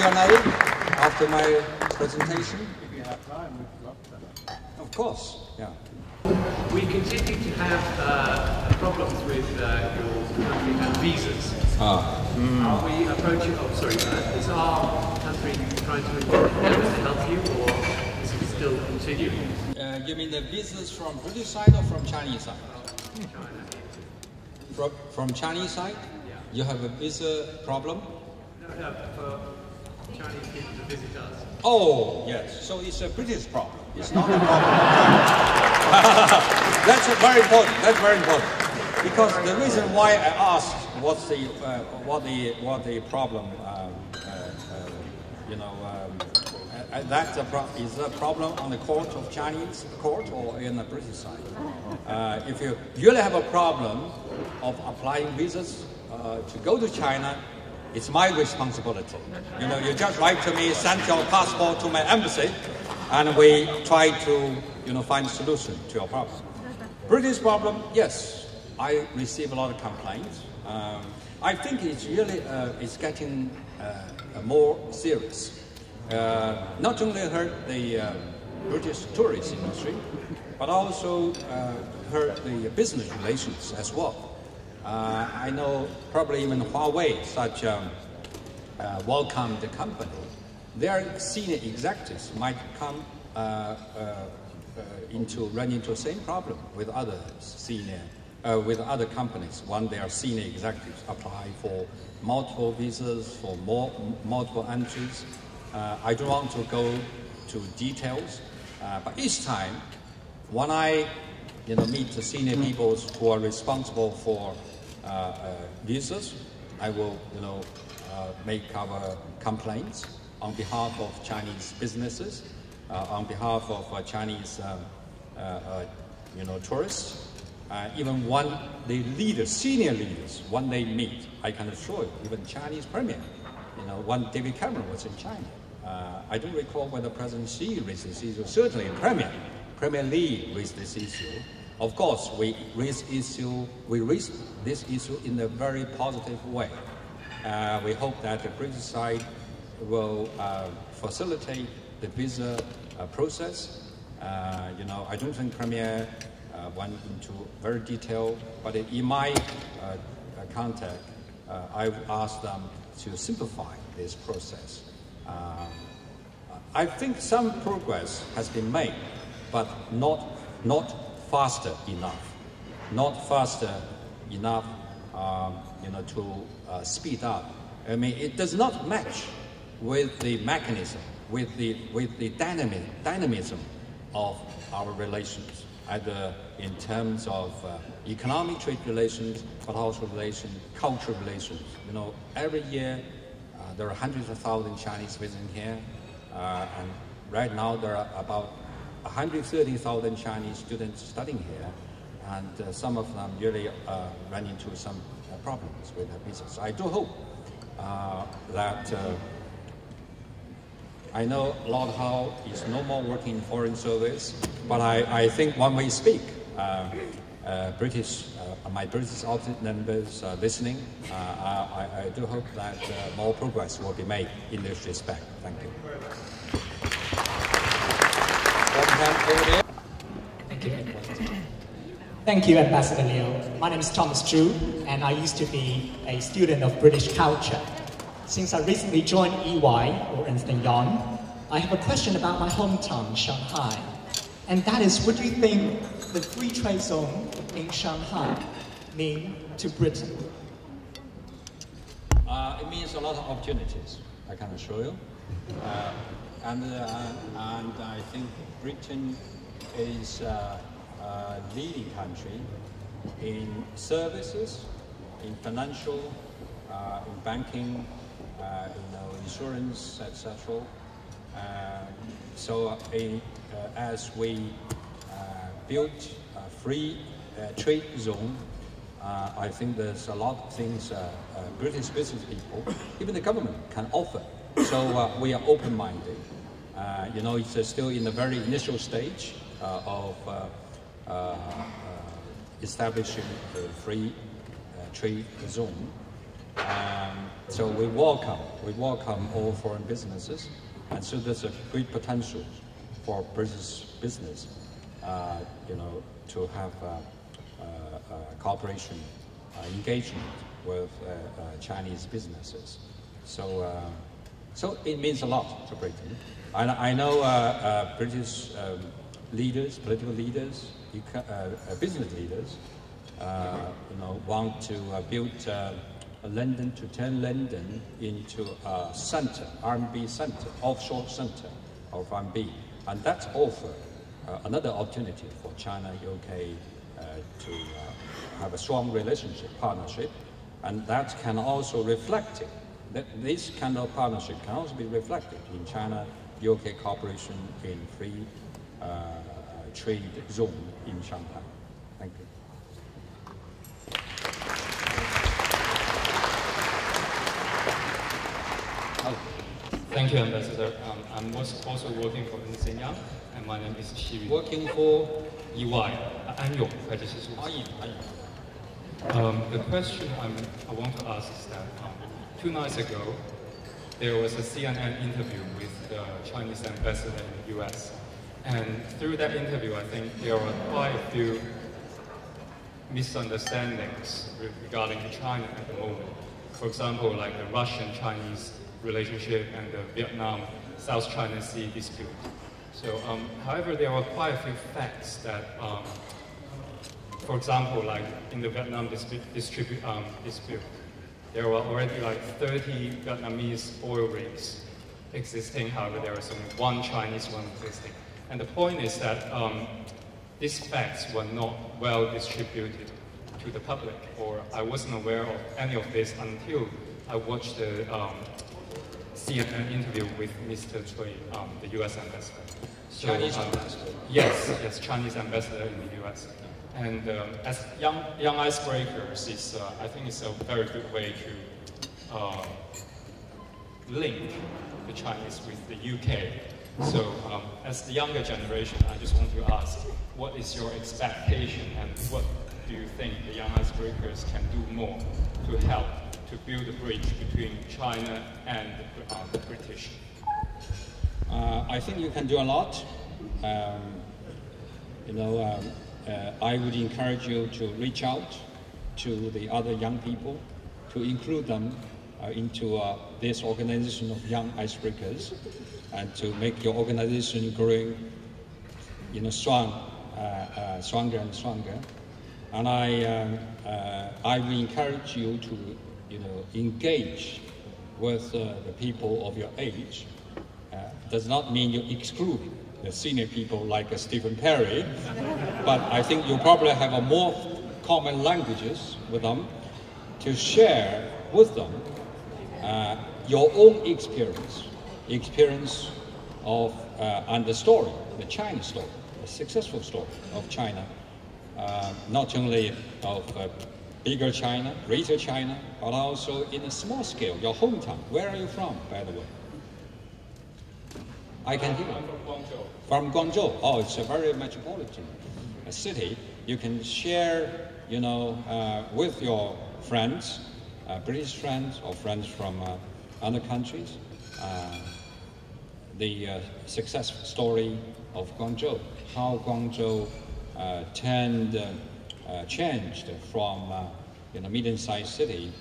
Q&A after my presentation? If you have time, we'd love that. Of course, yeah. We continue to have problems with your country and visas. Are we approaching, is our country trying to endeavour to help you, or is it still continuing? You mean the visas from British side or from Chinese side? China. From Chinese side? Yeah. You have a visa problem? No, for Chinese people to visit us. Oh, yes. So it's a British problem. It's not a problem. That's very important. That's very important. Because the reason why I asked what the problem, that is a problem on the court of Chinese court or in the British side. If you really have a problem of applying visas to go to China, it's my responsibility. You just write to me, send your passport to my embassy, and we try to, find a solution to your problem. British problem, yes, I receive a lot of complaints. I think it's really it's getting more serious. Not only hurt the British tourist industry, but also hurt the business relations as well. I know probably even Huawei, such welcomed company, their senior executives might come run into the same problem with other with other companies when their senior executives apply for multiple visas, for multiple entries. I don't want to go to details, but each time when I meet the senior people who are responsible for visas, I will make our complaints on behalf of Chinese businesses, on behalf of Chinese tourists. Even when the senior leaders, when they meet, I can assure you, even Chinese premier, when David Cameron was in China, I don't recall whether President Xi raised this issue. Certainly, Premier Li raised this issue. Of course, we raised this issue in a very positive way. We hope that the British side will facilitate the visa process. I don't think Premier went into very detail, but in my contact, I asked them to simplify this process. I think some progress has been made, but not faster enough. Not faster enough, to speed up. I mean, it does not match with the mechanism, with the dynamism of our relations, either in terms of economic trade relations, but also cultural relations. Every year there are hundreds of thousands Chinese visiting here, and right now there are about 130,000 Chinese students studying here, and some of them really run into some problems with their visas. I do hope that I know Lord Howe is no more working in foreign service, but I think when we speak, my British office members listening, I do hope that more progress will be made in this respect. Thank you. Thank you, Ambassador Liu. My name is Thomas Zhu, and I used to be a student of British culture. Since I recently joined EY, or Ernst & Young, I have a question about my hometown, Shanghai. And that is, what do you think the free trade zone in Shanghai mean to Britain? It means a lot of opportunities, I can assure you. And I think Britain is a leading country in services, in financial, in banking, insurance, etc. As we build a free trade zone, I think there's a lot of things British business people, even the government, can offer. So we are open-minded. It's still in the very initial stage of establishing the free trade zone. So we welcome all foreign businesses, and so there's a great potential for British business, to have cooperation, engagement with Chinese businesses. So it means a lot to Britain. I know British leaders, political leaders, business leaders, want to build London, to turn London into a center, R&B center, offshore center of R&B, and that's offer another opportunity for China, UK to have a strong relationship, partnership, and that can also reflect it. This kind of partnership can also be reflected in China-UK cooperation in free trade zone in Shanghai. Thank you. Thank you, Ambassador. I'm also working for Ernst & Young, and my name is Xi. Working for EY, Anyong, the question I want to ask is that 2 nights ago, there was a CNN interview with the Chinese ambassador in the US. And through that interview, I think there were quite a few misunderstandings regarding China at the moment. For example, like the Russian-Chinese relationship and the Vietnam-South China Sea dispute. So, however, there were quite a few facts that, for example, like in the Vietnam dispute, there were already like 30 Vietnamese oil rigs existing. However, there was only one Chinese one existing. And the point is that these facts were not well distributed to the public, or I wasn't aware of any of this until I watched the CNN interview with Mr. Cui, the US ambassador. So, Chinese ambassador? Yes, Chinese ambassador in the US. And as Young Icebreakers, I think it's a very good way to link the Chinese with the UK. So as the younger generation, I just want to ask, what is your expectation and what do you think the Young Icebreakers can do more to help to build a bridge between China and the British? I think you can do a lot. I would encourage you to reach out to the other young people, to include them into this organization of Young Icebreakers, and to make your organization growing, stronger and stronger. And I will encourage you to, engage with the people of your age. Does not mean you exclude the senior people like Stephen Perry, but I think you probably have a more common languages with them to share with them your own experience of and the story, the China story, the successful story of China, not only of bigger China, greater China, but also in a small scale, your hometown. Where are you from, by the way? I can hear. I'm from Guangzhou. From Guangzhou. Oh, it's a very metropolitan city. You can share, with your friends, British friends or friends from other countries, the success story of Guangzhou. How Guangzhou changed from a medium-sized city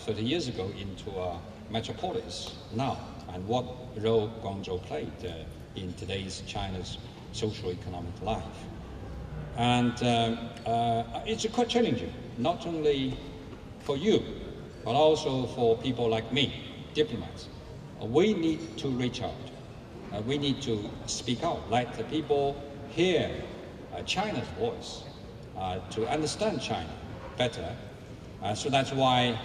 30 years ago into a metropolis now, and what role Guangzhou played in today's China's socio-economic life. And it's quite challenging, not only for you, but also for people like me, diplomats. We need to reach out. We need to speak out, let the people hear China's voice, to understand China better. So that's why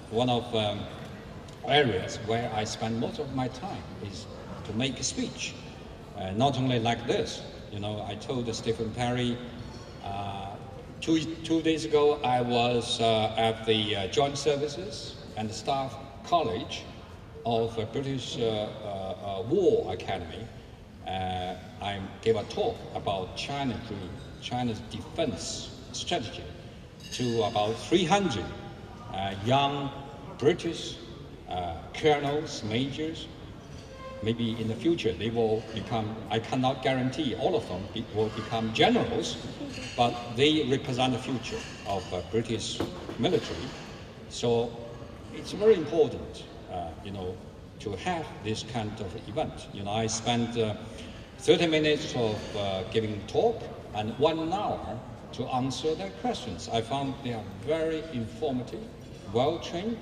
one of areas where I spend most of my time is to make a speech, not only like this. I told Stephen Perry 2 days ago I was at the Joint Services and Staff College of British War Academy. I gave a talk about China's defense strategy to about 300 young British colonels, majors. Maybe in the future they will become, I cannot guarantee all of them will become generals, but they represent the future of British military. So it's very important, to have this kind of event. I spent 30 minutes of giving talk and 1 hour to answer their questions. I found they are very informative, well-trained,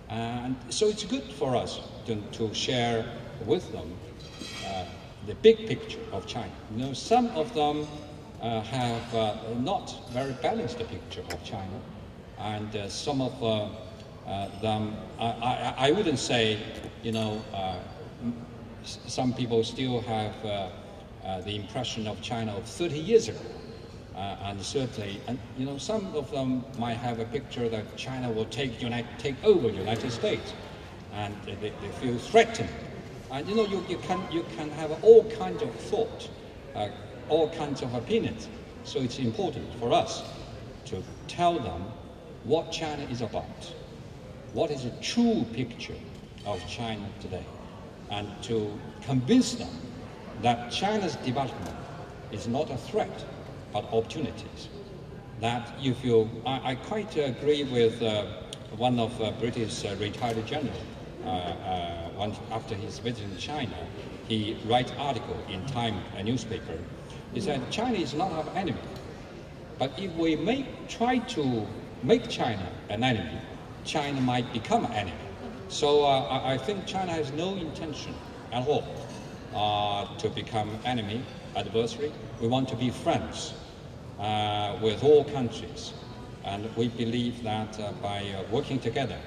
and so it's good for us to share with them the big picture of China. Some of them have not very balanced picture of China, and some of them, I wouldn't say, some people still have the impression of China of 30 years ago. And certainly, some of them might have a picture that China will take over United States, and they feel threatened. And you can have all kinds of thought, all kinds of opinions. So it's important for us to tell them what China is about, what is a true picture of China today, and to convince them that China's development is not a threat, but opportunities. That you feel, I quite agree with one of British retired general. After his visit in China, he write article in Time, a newspaper. He said, China is not our enemy, but if we try to make China an enemy, China might become an enemy. So I think China has no intention at all to become enemy, adversary. We want to be friends with all countries, and we believe that by working together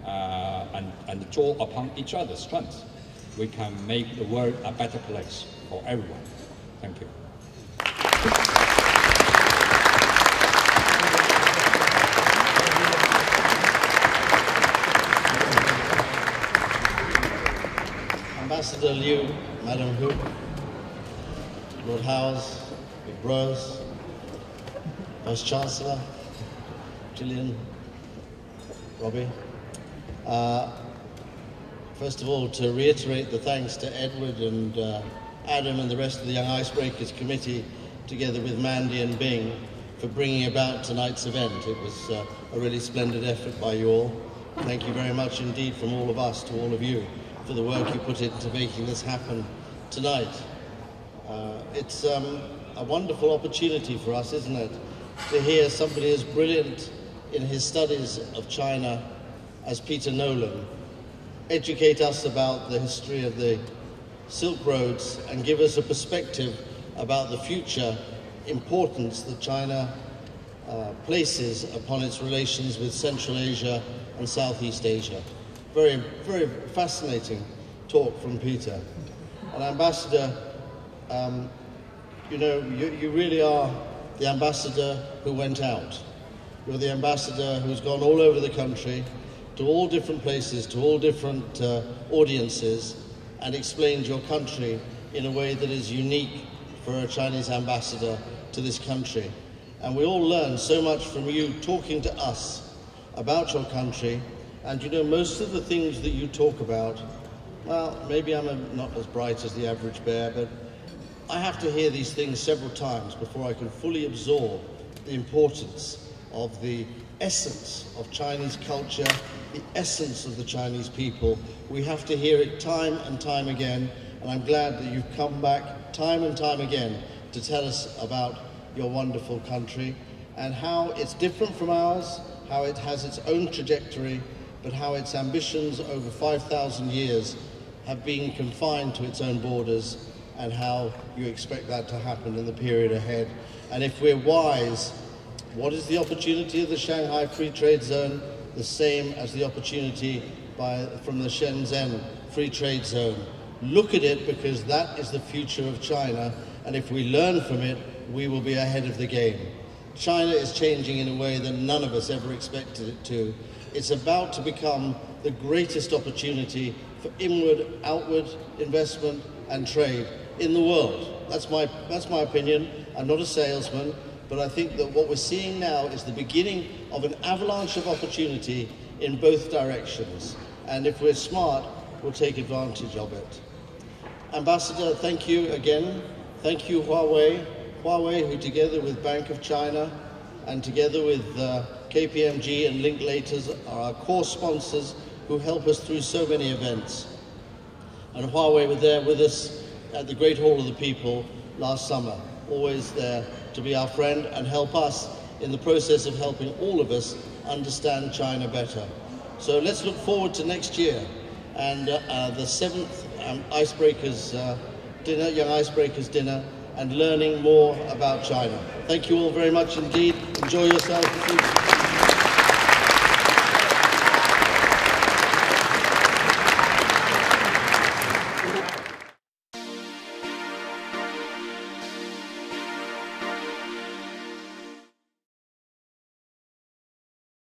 and draw upon each other's strengths, we can make the world a better place for everyone. Thank you. Ambassador Liu, Madam Hu, Lord Howes, Rose, Vice Chancellor, Gillian, Robbie. First of all, to reiterate the thanks to Edward and Adam and the rest of the Young Icebreakers committee, together with Mandy and Bing, for bringing about tonight's event. It was a really splendid effort by you all. Thank you very much indeed from all of us to all of you for the work you put into making this happen tonight. It's a wonderful opportunity for us, isn't it, to hear somebody as brilliant in his studies of China as Peter Nolan educate us about the history of the Silk Roads and give us a perspective about the future importance that China places upon its relations with Central Asia and Southeast Asia. Very, very fascinating talk from Peter. And Ambassador, you really are the ambassador who went out. You're the ambassador who's gone all over the country, to all different places, to all different audiences, and explained your country in a way that is unique for a Chinese ambassador to this country. And we all learn so much from you talking to us about your country. And most of the things that you talk about, well, maybe I'm not as bright as the average bear, but I have to hear these things several times before I can fully absorb the importance of the essence of Chinese culture, the essence of the Chinese people. We have to hear it time and time again, and I'm glad that you've come back time and time again to tell us about your wonderful country and how it's different from ours, how it has its own trajectory, but how its ambitions over 5,000 years have been confined to its own borders, and how you expect that to happen in the period ahead. And if we're wise, what is the opportunity of the Shanghai Free Trade Zone? The same as the opportunity from the Shenzhen Free Trade Zone. Look at it, because that is the future of China, and if we learn from it, we will be ahead of the game. China is changing in a way that none of us ever expected it to. It's about to become the greatest opportunity for inward, outward investment and trade in the world. That's my opinion. I'm not a salesman, But I think that what we're seeing now is the beginning of an avalanche of opportunity in both directions. And if we're smart, we'll take advantage of it. Ambassador, thank you again. Thank you, Huawei. Huawei, who together with Bank of China and together with KPMG and Linklaters are our core sponsors who help us through so many events. And Huawei were there with us at the Great Hall of the People last summer, always there to be our friend and help us in the process of helping all of us understand China better. So let's look forward to next year and the 7th Icebreakers dinner, Young Icebreakers dinner, and learning more about China. Thank you all very much indeed. Enjoy yourselves.